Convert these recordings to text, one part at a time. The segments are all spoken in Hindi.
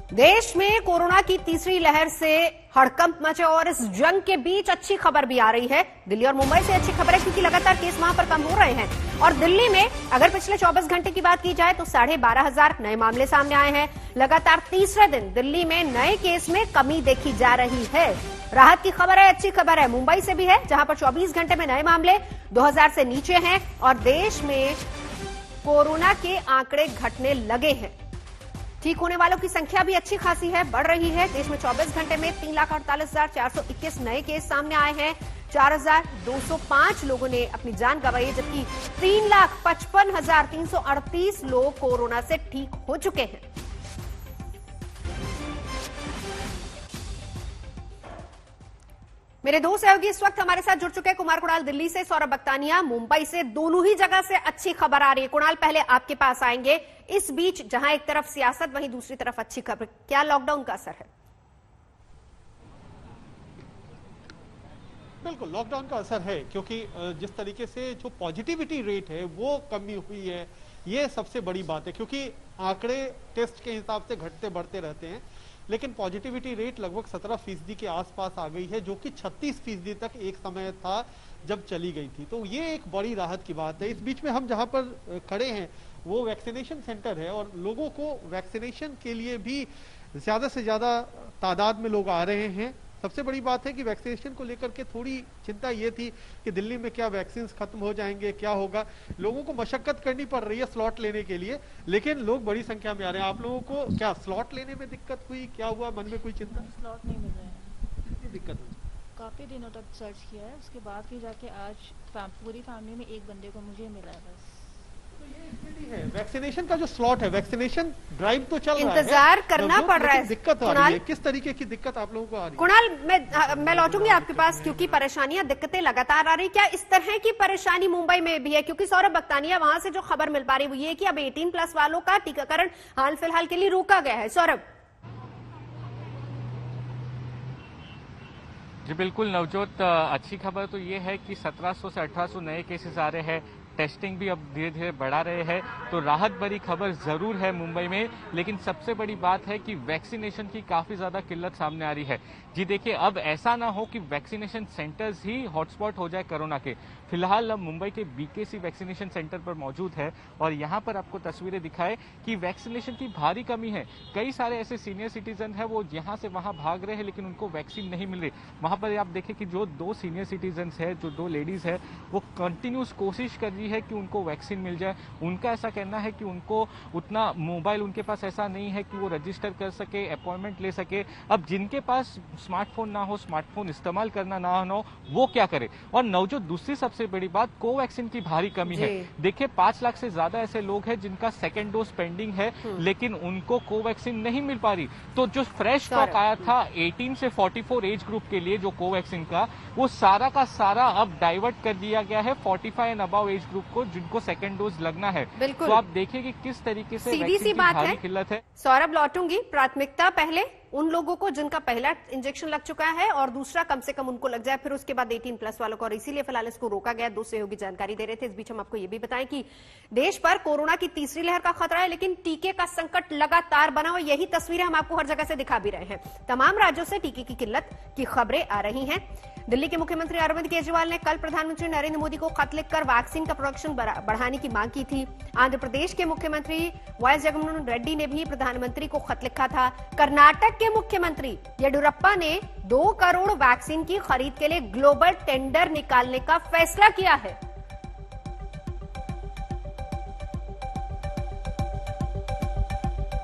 देश में कोरोना की तीसरी लहर से हड़कंप मचे और इस जंग के बीच अच्छी खबर भी आ रही है। दिल्ली और मुंबई से अच्छी खबर है क्योंकि लगातार केस वहां पर कम हो रहे हैं और दिल्ली में अगर पिछले 24 घंटे की बात की जाए तो 12,500 नए मामले सामने आए हैं। लगातार तीसरे दिन दिल्ली में नए केस में कमी देखी जा रही है। राहत की खबर है, अच्छी खबर है मुंबई से भी है, जहां पर 24 घंटे में नए मामले 2000 से नीचे हैं और देश में कोरोना के आंकड़े घटने लगे हैं। ठीक होने वालों की संख्या भी अच्छी खासी है, बढ़ रही है। देश में 24 घंटे में 3,48,421 नए केस सामने आए हैं। 4,205 लोगों ने अपनी जान गंवाई है, जबकि 3,55,338 लोग कोरोना से ठीक हो चुके हैं। मेरे दो सहयोगी इस वक्त हमारे साथ जुड़ चुके हैं। कुमार कुणाल दिल्ली से, सौरभ बक्तानिया मुंबई से। दोनों ही जगह से अच्छी खबर आ रही है। कुणाल, पहले आपके पास आएंगे। इस बीच जहां एक तरफ सियासत वहीं दूसरी तरफ अच्छी खबर, क्या लॉकडाउन का असर है? बिल्कुल लॉकडाउन का असर है, क्योंकि जिस तरीके से जो पॉजिटिविटी रेट है वो कमी हुई है, ये सबसे बड़ी बात है। क्योंकि आंकड़े टेस्ट के हिसाब से घटते बढ़ते रहते हैं, लेकिन पॉजिटिविटी रेट लगभग 17% के आसपास आ गई है, जो कि 36% तक एक समय था जब चली गई थी। तो ये एक बड़ी राहत की बात है। इस बीच में हम जहां पर खड़े हैं वो वैक्सीनेशन सेंटर है और लोगों को वैक्सीनेशन के लिए भी ज्यादा से ज्यादा तादाद में लोग आ रहे हैं। सबसे बड़ी बात है कि वैक्सीनेशन को लेकर के थोड़ी चिंता ये थी कि दिल्ली में क्या वैक्सीन खत्म हो जाएंगे, क्या होगा। लोगों को मशक्कत करनी पड़ रही है स्लॉट लेने के लिए, लेकिन लोग बड़ी संख्या में आ रहे हैं। आप लोगों को क्या स्लॉट लेने में दिक्कत हुई, क्या हुआ, मन में कोई चिंता? स्लॉट नहीं मिल रहे हैं। कितनी दिक्कत हुई? काफी दिनों तक सर्च किया है, उसके बाद फिर जाके आज पूरी फैमिली में एक बंदे को मुझे मिला है बस। है वैक्सीनेशन का जो स्लॉट है, वैक्सीनेशन ड्राइव तो चल रहा है, इंतजार करना पड़ रहा है। दिक्कत आ रही है, किस तरीके की दिक्कत आप लोगों को आ रही है? कुणाल, मैं लौटूंगी आपके पास क्योंकि परेशानियां, दिक्कतें लगातार आ रही। क्या इस तरह की परेशानी मुंबई में भी है? क्योंकि सौरभ बक्तानिया, वहां से जो खबर मिल पा रही है वो ये कि अब 18+ वालों का टीकाकरण हाल फिलहाल के लिए रोका गया है। सौरभ। जी बिल्कुल नवजोत, अच्छी खबर तो ये है कि 1700 से 1800 नए केसेस आ रहे हैं। टेस्टिंग भी अब धीरे धीरे बढ़ा रहे हैं, तो राहत भरी खबर जरूर है मुंबई में। लेकिन सबसे बड़ी बात है कि वैक्सीनेशन की काफी ज्यादा किल्लत सामने आ रही है। जी देखिए, अब ऐसा ना हो कि वैक्सीनेशन सेंटर्स ही हॉटस्पॉट हो जाए कोरोना के। फिलहाल अब मुंबई के बीकेसी वैक्सीनेशन सेंटर पर मौजूद है और यहाँ पर आपको तस्वीरें दिखाए कि वैक्सीनेशन की भारी कमी है। कई सारे ऐसे सीनियर सिटीजन है वो यहाँ से वहां भाग रहे हैं, लेकिन उनको वैक्सीन नहीं मिल रही। वहां पर आप देखें कि जो 2 सीनियर सिटीजन है, जो 2 लेडीज है, वो कंटिन्यूस कोशिश कर रही है कि उनको वैक्सीन मिल जाए। उनका ऐसा कहना है कि उनको उतना मोबाइल उनके पास ऐसा नहीं है कि वो रजिस्टर कर सके, अपॉइंटमेंट ले सके। अब जिनके पास स्मार्टफोन ना हो, स्मार्टफोन इस्तेमाल करना ना हो, वो क्या करे? और नवजोत, दूसरी सबसे बड़ी बात, कोवैक्सीन की भारी कमी है। देखिए 5 लाख से ज्यादा ऐसे लोग हैं जिनका सेकेंड डोज पेंडिंग है, लेकिन उनको कोवैक्सीन नहीं मिल पा रही। तो जो फ्रेश स्टॉक आया था 18 से 44 एज ग्रुप के लिए जो कोवैक्सीन का, वो सारा का सारा अब डाइवर्ट कर दिया गया है 45 एंड अबव एज ग्रुप को, जिनको सेकंड डोज लगना है। तो आप देखिए कि किस तरीके से सीधी सी बात है। किल्लत है। सौरभ, लौटूंगी। प्राथमिकता पहले उन लोगों को जिनका पहला इंजेक्शन लग चुका है और दूसरा कम से कम उनको लग जाए, फिर उसके बाद 18+ वालों को, और इसीलिए फिलहाल इसको रोका गया। 2 सहयोगी जानकारी दे रहे थे। इस बीच हम आपको यह भी बताएं कि देश पर कोरोना की तीसरी लहर का खतरा है, लेकिन टीके का संकट लगातार बना हुआ। यही तस्वीरें हम आपको हर जगह से दिखा भी रहे हैं। तमाम राज्यों से टीके की किल्लत की खबरें आ रही हैं। दिल्ली के मुख्यमंत्री अरविंद केजरीवाल ने कल प्रधानमंत्री नरेंद्र मोदी को खत लिखकर वैक्सीन का प्रोडक्शन बढ़ाने की मांग की थी। आंध्र प्रदेश के मुख्यमंत्री वाई जगनमोहन रेड्डी ने भी प्रधानमंत्री को खत लिखा था। कर्नाटक के मुख्यमंत्री येडियुरप्पा ने 2 करोड़ वैक्सीन की खरीद के लिए ग्लोबल टेंडर निकालने का फैसला किया है।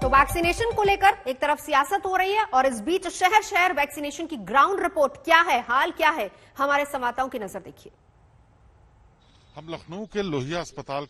तो वैक्सीनेशन को लेकर एक तरफ सियासत हो रही है और इस बीच शहर शहर वैक्सीनेशन की ग्राउंड रिपोर्ट क्या है, हाल क्या है, हमारे संवाददाताओं की नजर देखिए। हम लखनऊ के लोहिया अस्पताल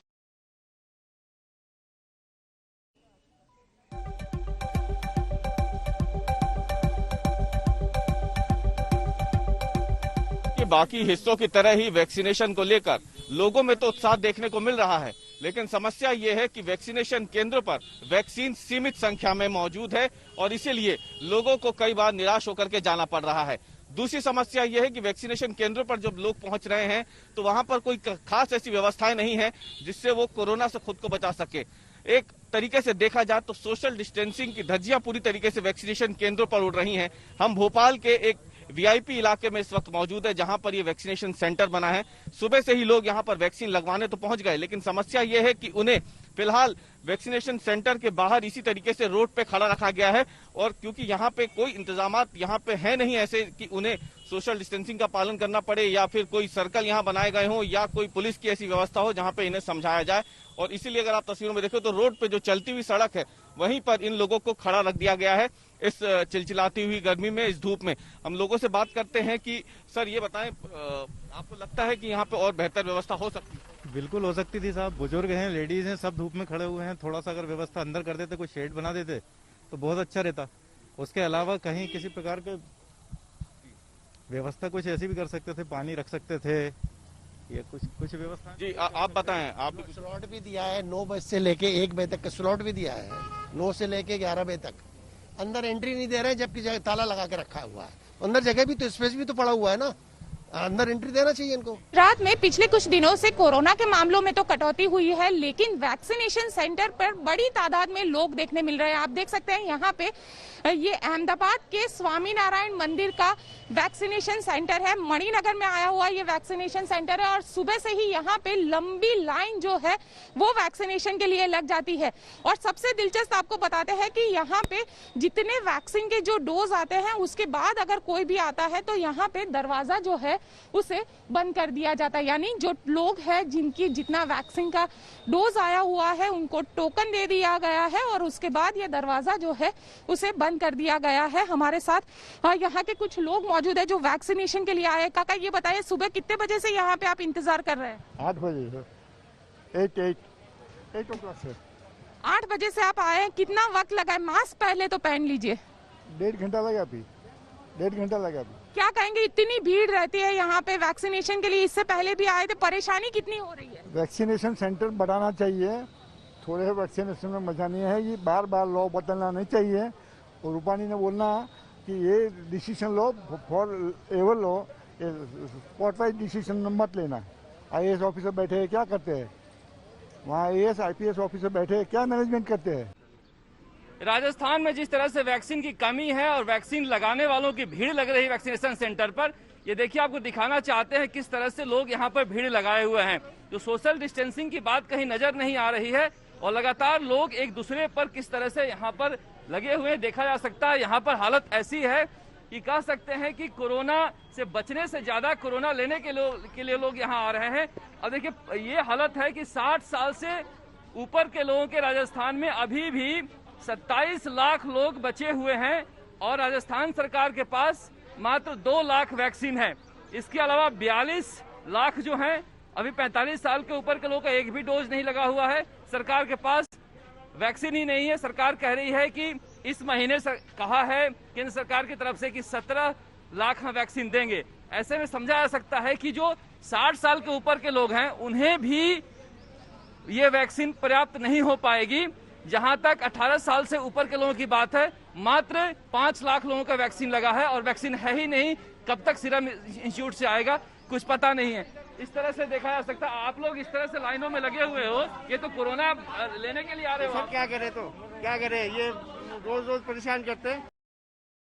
कि बाकी हिस्सों की तरह ही वैक्सीनेशन को लेकर लोगों में तो उत्साह देखने को मिल रहा है, लेकिन समस्या ये है कि वैक्सीनेशन केंद्र पर वैक्सीन सीमित संख्या में मौजूद है और इसीलिए लोगों को कई बार निराश होकर के जाना पड़ रहा है। दूसरी समस्या यह है कि वैक्सीनेशन केंद्र पर जब लोग पहुंच रहे हैं तो वहां पर कोई खास ऐसी व्यवस्थाएं नहीं है जिससे वो कोरोना से खुद को बचा सके। एक तरीके से देखा जाए तो सोशल डिस्टेंसिंग की धज्जियां पूरी तरीके से वैक्सीनेशन केंद्रों पर उड़ रही हैं। हम भोपाल के एक वीआईपी इलाके में इस वक्त मौजूद है, जहां पर ये वैक्सीनेशन सेंटर बना है। सुबह से ही लोग यहां पर वैक्सीन लगवाने तो पहुंच गए, लेकिन समस्या ये है कि उन्हें फिलहाल वैक्सीनेशन सेंटर के बाहर इसी तरीके से रोड पे खड़ा रखा गया है, और क्योंकि यहाँ पे कोई इंतजामात यहाँ पे है नहीं ऐसे कि उन्हें सोशल डिस्टेंसिंग का पालन करना पड़े, या फिर कोई सर्कल यहाँ बनाए गए हो, या कोई पुलिस की ऐसी व्यवस्था हो जहाँ पे इन्हें समझाया जाए। और इसीलिए अगर आप तस्वीरों में देखो तो रोड पे जो चलती हुई सड़क है वहीं पर इन लोगों को खड़ा रख दिया गया है इस चिलचिलाती हुई गर्मी में, इस धूप में। हम लोगों से बात करते हैं कि सर ये बताएं, आपको लगता है कि यहाँ पे और बेहतर व्यवस्था हो सकती है? बिल्कुल हो सकती थी साहब, बुजुर्ग हैं, लेडीज हैं, सब धूप में खड़े हुए हैं। थोड़ा सा अगर व्यवस्था अंदर कर देते, कोई शेड बना देते तो बहुत अच्छा रहता। उसके अलावा कहीं किसी प्रकार के व्यवस्था कुछ ऐसी भी कर सकते थे, पानी रख सकते थे, ये कुछ व्यवस्था। जी आप बताएं। आप स्लॉट भी दिया है 9 बजे से लेके 1 बजे तक का स्लॉट भी दिया है, 9 से लेके 11 बजे तक। अंदर एंट्री नहीं दे रहे हैं, जबकि ताला लगा के रखा हुआ है। अंदर जगह भी तो स्पेस भी तो पड़ा हुआ है ना, अंदर एंट्री देना चाहिए इनको। रात में पिछले कुछ दिनों से कोरोना के मामलों में तो कटौती हुई है, लेकिन वैक्सीनेशन सेंटर पर बड़ी तादाद में लोग देखने मिल रहे हैं। आप देख सकते हैं यहाँ पे ये अहमदाबाद के स्वामी नारायण मंदिर का वैक्सीनेशन सेंटर है, मणिनगर में आया हुआ ये वैक्सीनेशन सेंटर है, और सुबह से ही यहाँ पे लंबी लाइन जो है वो वैक्सीनेशन के लिए लग जाती है। और सबसे दिलचस्प आपको बताते हैं कि यहाँ पे जितने वैक्सीन के जो डोज आते हैं उसके बाद अगर कोई भी आता है तो यहाँ पे दरवाजा जो है उसे बंद कर दिया जाता है, यानी जो लोग हैं जिनकी जितना वैक्सीन का डोज आया हुआ है उनको टोकन दे दिया गया है, और उसके बाद ये दरवाजा जो है उसे बंद कर दिया गया है। हमारे साथ यहाँ के कुछ लोग मौजूद है जो वैक्सीनेशन के लिए आए। काका ये बताइए, सुबह कितने बजे से यहाँ पे आप इंतजार कर रहे हैं? 8 बजे से 8 o'clock से 8 बजे से आप आए हैं, कितना वक्त लगा है? मास्क पहले तो पहन लीजिए। 1.5 घंटा लगा अभी, 1.5 घंटा लगा अभी। क्या कहेंगे, इतनी भीड़ रहती है यहाँ पे वैक्सीनेशन के लिए, इससे पहले भी आए थे, परेशानी कितनी हो रही है? वैक्सीनेशन सेंटर बढ़ाना चाहिए, थोड़े वैक्सीनेशन में मजा नहीं है, ये बार बार लॉ बदलना नहीं चाहिए। और रूपानी ने बोलना कि ये decision low for ever low, spot wise decision मत लेना। IAS ऑफिसर बैठे हैं, क्या करते हैं वहाँ? IAS IPS ऑफिसर बैठे हैं, क्या मैनेजमेंट करते हैं? राजस्थान में जिस तरह से वैक्सीन की कमी है और वैक्सीन लगाने वालों की भीड़ लग रही है वैक्सीनेशन सेंटर पर, ये देखिए आपको दिखाना चाहते हैं किस तरह से लोग यहाँ पर भीड़ लगाए हुए हैं। जो सोशल डिस्टेंसिंग की बात कहीं नजर नहीं आ रही है, और लगातार लोग एक दूसरे पर किस तरह से यहाँ पर लगे हुए देखा जा सकता है। यहाँ पर हालत ऐसी है कि कह सकते हैं कि कोरोना से बचने से ज्यादा कोरोना लेने के लिए लोग यहाँ आ रहे हैं। अब देखिए ये हालत है कि 60 साल से ऊपर के लोगों के राजस्थान में अभी भी 27 लाख लोग बचे हुए हैं, और राजस्थान सरकार के पास मात्र 2 लाख वैक्सीन है। इसके अलावा 42 लाख जो हैं अभी 45 साल के ऊपर के लोगों का एक भी डोज नहीं लगा हुआ है। सरकार के पास वैक्सीन ही नहीं है। सरकार कह रही है कि इस महीने कहा है केंद्र सरकार की तरफ से कि 17 लाख हम वैक्सीन देंगे। ऐसे में समझा जा सकता है कि जो 60 साल के ऊपर के लोग हैं उन्हें भी ये वैक्सीन पर्याप्त नहीं हो पाएगी। जहां तक 18 साल से ऊपर के लोगों की बात है, मात्र 5 लाख लोगों का वैक्सीन लगा है, और वैक्सीन है ही नहीं। कब तक सीरम इंस्टीट्यूट से आएगा कुछ पता नहीं है। इस तरह से देखा जा सकता है, आप लोग इस तरह से लाइनों में लगे हुए हो, ये तो कोरोना लेने के लिए आ रहे हो। क्या करे, ये रोज रोज परेशान करते हैं।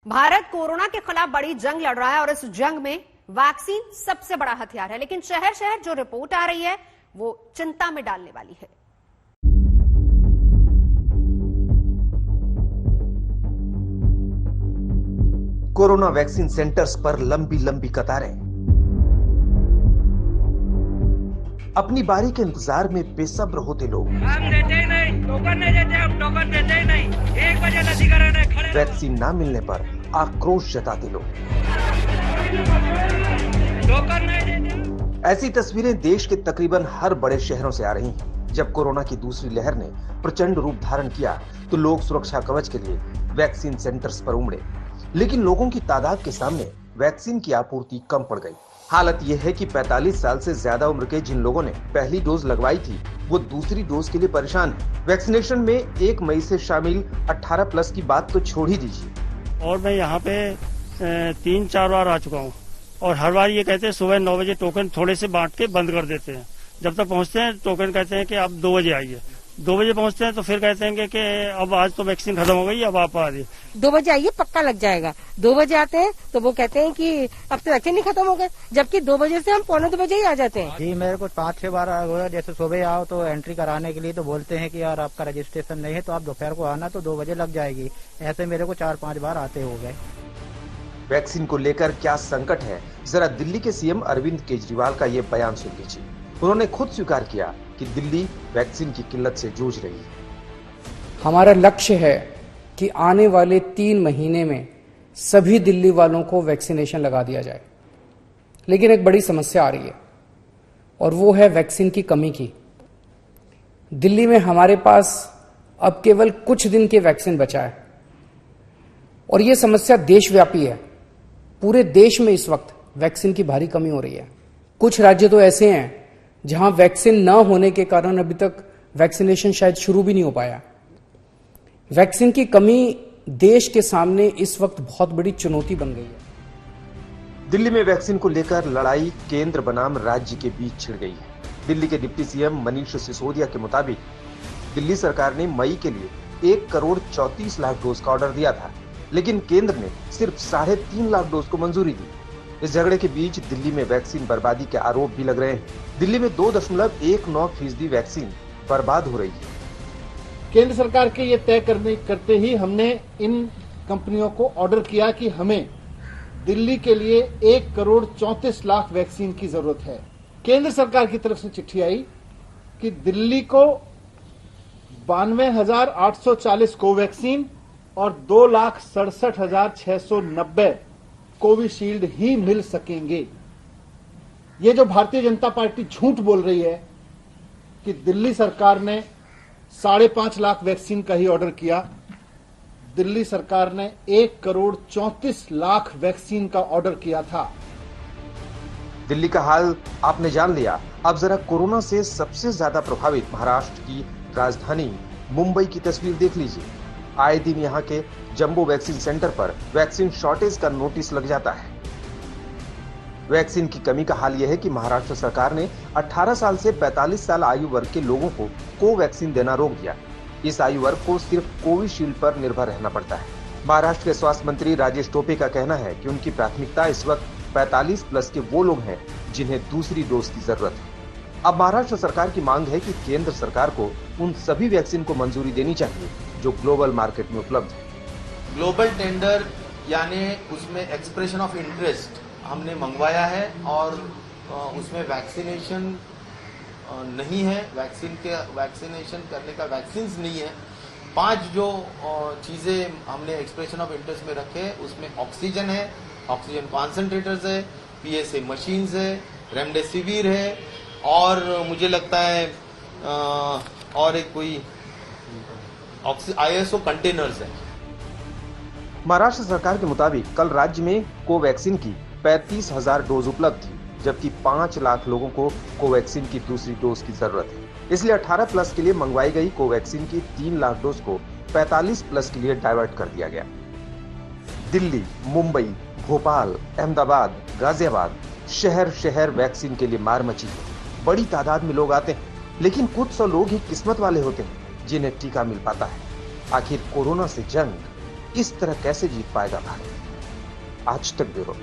भारत कोरोना के खिलाफ बड़ी जंग लड़ रहा है, और इस जंग में वैक्सीन सबसे बड़ा हथियार है। लेकिन शहर शहर जो रिपोर्ट आ रही है वो चिंता में डालने वाली है। कोरोना वैक्सीन सेंटर्स पर लंबी लंबी कतारें, अपनी बारी के इंतजार में बेसब्र होते लोग। हम देते ही नहीं, टोकन नहीं देते, हम टोकन देते ही नहीं। 1 बजे लसीकरण है, खड़े वैक्सीन ना मिलने पर आक्रोश जताते लोग। टोकन नहीं देते। ऐसी तस्वीरें देश के तकरीबन हर बड़े शहरों से आ रही हैं। जब कोरोना की दूसरी लहर ने प्रचंड रूप धारण किया तो लोग सुरक्षा कवच के लिए वैक्सीन सेंटर्स पर उमड़े, लेकिन लोगों की तादाद के सामने वैक्सीन की आपूर्ति कम पड़ गई। हालत यह है कि 45 साल से ज्यादा उम्र के जिन लोगों ने पहली डोज लगवाई थी वो दूसरी डोज के लिए परेशान है। वैक्सीनेशन में 1 मई से शामिल 18+ की बात तो छोड़ ही दीजिए। और मैं यहाँ पे 3-4 बार आ चुका हूँ, और हर बार ये कहते हैं सुबह 9 बजे टोकन थोड़े से बांट के बंद कर देते हैं। जब तक पहुँचते हैं टोकन कहते हैं कि आप 2 बजे आइए। 2 बजे पहुंचते हैं तो फिर कहते हैं कि अब आज तो वैक्सीन खत्म हो गई, अब आप आ जाइए। 2 बजे आइए, पक्का लग जाएगा। 2 बजे आते हैं तो वो कहते हैं कि अब तो वैक्सीन नहीं खत्म हो गए, जबकि 2 बजे से हम 2:45 बजे ही आ जाते हैं। जी मेरे को 5-6 बार हुआ, जैसे सुबह आओ तो एंट्री कराने के लिए तो बोलते हैं कि यार आपका रजिस्ट्रेशन नहीं है तो आप दोपहर को आना, तो 2 बजे लग जाएगी। ऐसे मेरे को 4-5 बार आते हो गए। वैक्सीन को लेकर क्या संकट है, जरा दिल्ली के सीएम अरविंद केजरीवाल का ये बयान सुन लीजिए। उन्होंने खुद स्वीकार किया कि दिल्ली वैक्सीन की किल्लत से जूझ रही है। हमारा लक्ष्य है कि आने वाले 3 महीने में सभी दिल्ली वालों को वैक्सीनेशन लगा दिया जाए, लेकिन एक बड़ी समस्या आ रही है और वो है वैक्सीन की कमी की। दिल्ली में हमारे पास अब केवल कुछ दिन के वैक्सीन बचा है और ये समस्या देशव्यापी है। पूरे देश में इस वक्त वैक्सीन की भारी कमी हो रही है। कुछ राज्य तो ऐसे हैं जहां वैक्सीन न होने के कारण अभी तक वैक्सीनेशन शायद शुरू भी नहीं हो पाया। वैक्सीन की कमी देश के सामने इस वक्त बहुत बड़ी चुनौती बन गई है। दिल्ली में वैक्सीन को लेकर लड़ाई केंद्र बनाम राज्य के बीच छिड़ गई है। दिल्ली के डिप्टी सीएम मनीष सिसोदिया के मुताबिक दिल्ली सरकार ने मई के लिए 1,34 लाख डोज का ऑर्डर दिया था, लेकिन केंद्र ने सिर्फ 3.5 लाख डोज को मंजूरी दी। इस झगड़े के बीच दिल्ली में वैक्सीन बर्बादी के आरोप भी लग रहे हैं। दिल्ली में 2.19% वैक्सीन बर्बाद हो रही है। केंद्र सरकार के ये तय करते ही हमने इन कंपनियों को ऑर्डर किया कि हमें दिल्ली के लिए 1,34 वैक्सीन की जरूरत है। केंद्र सरकार की तरफ से चिट्ठी आई कि दिल्ली को 92,840 कोवैक्सीन और 2,67,690 कोविशील्ड ही मिल सकेंगे। ये जो भारतीय जनता पार्टी झूठ बोल रही है कि दिल्ली सरकार ने 5.5 लाख वैक्सीन का ही ऑर्डर किया, दिल्ली सरकार ने 1,34 वैक्सीन का ऑर्डर किया था। दिल्ली का हाल आपने जान लिया। अब जरा कोरोना से सबसे ज्यादा प्रभावित महाराष्ट्र की राजधानी मुंबई की तस्वीर देख लीजिए। आए दिन यहाँ के जंबो वैक्सीन सेंटर पर वैक्सीन शॉर्टेज का नोटिस लग जाता है। वैक्सीन की कमी का हाल यह है कि महाराष्ट्र सरकार ने 18 साल से 45 साल आयु वर्ग के लोगों को कोवैक्सीन देना रोक दिया। इस आयु वर्ग को सिर्फ कोविशील्ड पर निर्भर रहना पड़ता है। महाराष्ट्र के स्वास्थ्य मंत्री राजेश टोपे का कहना है कि उनकी प्राथमिकता इस वक्त 45+ के वो लोग हैं जिन्हें दूसरी डोज की जरूरत है। अब महाराष्ट्र सरकार की मांग है कि केंद्र सरकार को उन सभी वैक्सीन को मंजूरी देनी चाहिए जो ग्लोबल मार्केट में उपलब्ध है। ग्लोबल टेंडर यानी उसमें एक्सप्रेशन ऑफ इंटरेस्ट हमने मंगवाया है और उसमें वैक्सीनेशन नहीं है, वैक्सीनेशन करने का वैक्सीन नहीं है। 5 जो चीजें हमने एक्सप्रेशन ऑफ इंटरेस्ट में रखे उसमें ऑक्सीजन है, ऑक्सीजन कॉन्सेंट्रेटर्स है, पीएसए मशीन्स है, रेमडेसिविर है और मुझे लगता है और एक कोई ISO कंटेनर्स है। महाराष्ट्र सरकार के मुताबिक कल राज्य में कोवैक्सीन की 35,000 डोज उपलब्ध थी, जबकि 5 लाख लोगों को कोवैक्सीन की दूसरी डोज की जरूरत है। इसलिए 18+ के लिए मंगवाई गई कोवैक्सीन की 3 लाख डोज को 45+ के लिए डाइवर्ट कर दिया गया। दिल्ली, मुंबई, भोपाल, अहमदाबाद, गाजियाबाद शहर शहर वैक्सीन के लिए मार मची है। बड़ी तादाद में लोग आते हैं, लेकिन कुछ 100 लोग ही किस्मत वाले होते हैं जिन्हें टीका मिल पाता है। आखिर कोरोना से जंग इस तरह कैसे जीत पाएगा भारत? आज तक ब्यूरो।